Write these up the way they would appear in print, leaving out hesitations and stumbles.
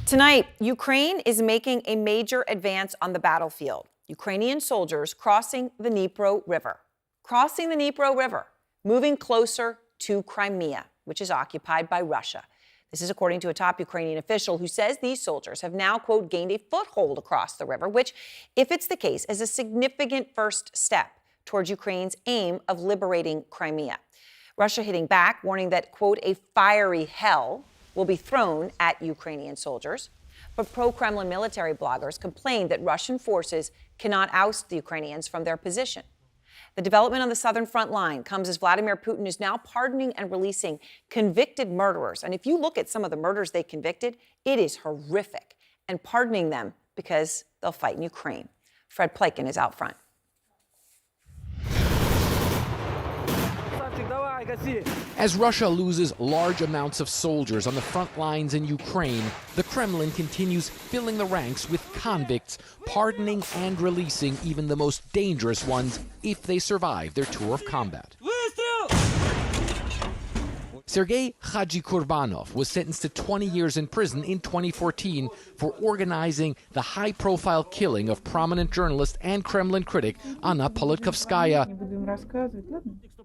Tonight, Ukraine is making a major advance on the battlefield. Ukrainian soldiers crossing the Dnipro River. Moving closer to Crimea, which is occupied by Russia. This is according to a top Ukrainian official who says these soldiers have now, quote, gained a foothold across the river, which, if it's the case, is a significant first step towards Ukraine's aim of liberating Crimea. Russia hitting back, warning that, quote, a fiery hell will be thrown at Ukrainian soldiers. But pro-Kremlin military bloggers complained that Russian forces cannot oust the Ukrainians from their position. The development on the southern front line comes as Vladimir Putin is now pardoning and releasing convicted murderers. And if you look at some of the murders they convicted, it is horrific. And pardoning them because they'll fight in Ukraine. Fred Pleitgen is out front. As Russia loses large amounts of soldiers on the front lines in Ukraine, the Kremlin continues filling the ranks with convicts, pardoning and releasing even the most dangerous ones if they survive their tour of combat. Sergei Kurbanov was sentenced to 20 years in prison in 2014 for organizing the high-profile killing of prominent journalist and Kremlin critic Anna Politkovskaya,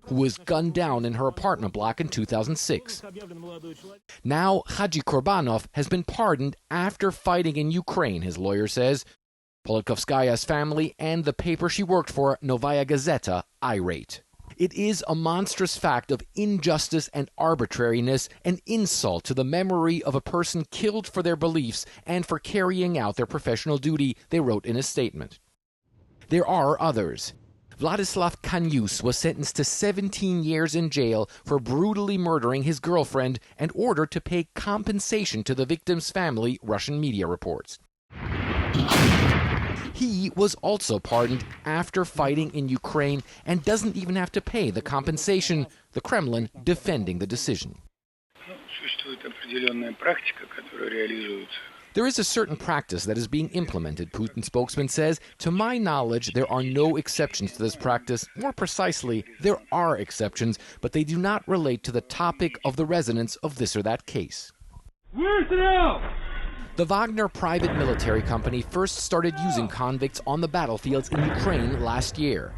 who was gunned down in her apartment block in 2006. Now, Kurbanov has been pardoned after fighting in Ukraine, his lawyer says. Politkovskaya's family and the paper she worked for, Novaya Gazeta, irate. It is a monstrous fact of injustice and arbitrariness, an insult to the memory of a person killed for their beliefs and for carrying out their professional duty, they wrote in a statement. There are others. Vladislav Kanyus was sentenced to 17 years in jail for brutally murdering his girlfriend and ordered to pay compensation to the victim's family, Russian media reports. He was also pardoned after fighting in Ukraine and doesn't even have to pay the compensation, the Kremlin defending the decision. There is a certain practice that is being implemented, Putin spokesman says. To my knowledge, there are no exceptions to this practice. More precisely, there are exceptions, but they do not relate to the topic of the resonance of this or that case. The Wagner private military company first started using convicts on the battlefields in Ukraine last year.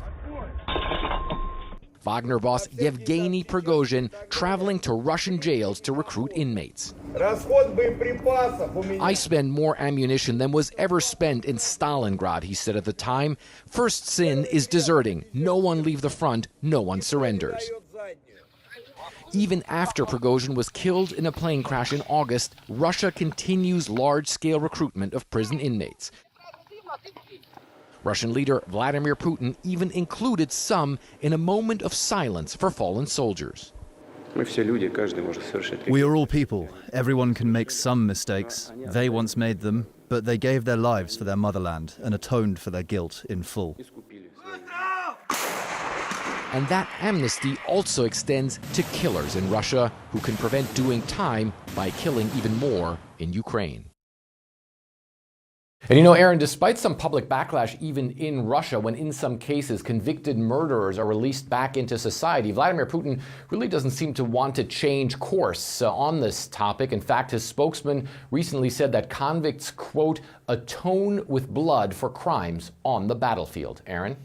Wagner boss Yevgeny Prigozhin traveling to Russian jails to recruit inmates. I spend more ammunition than was ever spent in Stalingrad, he said at the time. First sin is deserting. No one leave the front, no one surrenders. Even after Prigozhin was killed in a plane crash in August, Russia continues large-scale recruitment of prison inmates. Russian leader Vladimir Putin even included some in a moment of silence for fallen soldiers. We are all people. Everyone can make some mistakes. They once made them, but they gave their lives for their motherland and atoned for their guilt in full. And that amnesty also extends to killers in Russia who can prevent doing time by killing even more in Ukraine. And you know, Aaron, despite some public backlash even in Russia, when in some cases convicted murderers are released back into society, Vladimir Putin really doesn't seem to want to change course on this topic. In fact, his spokesman recently said that convicts, quote, atone with blood for crimes on the battlefield. Aaron?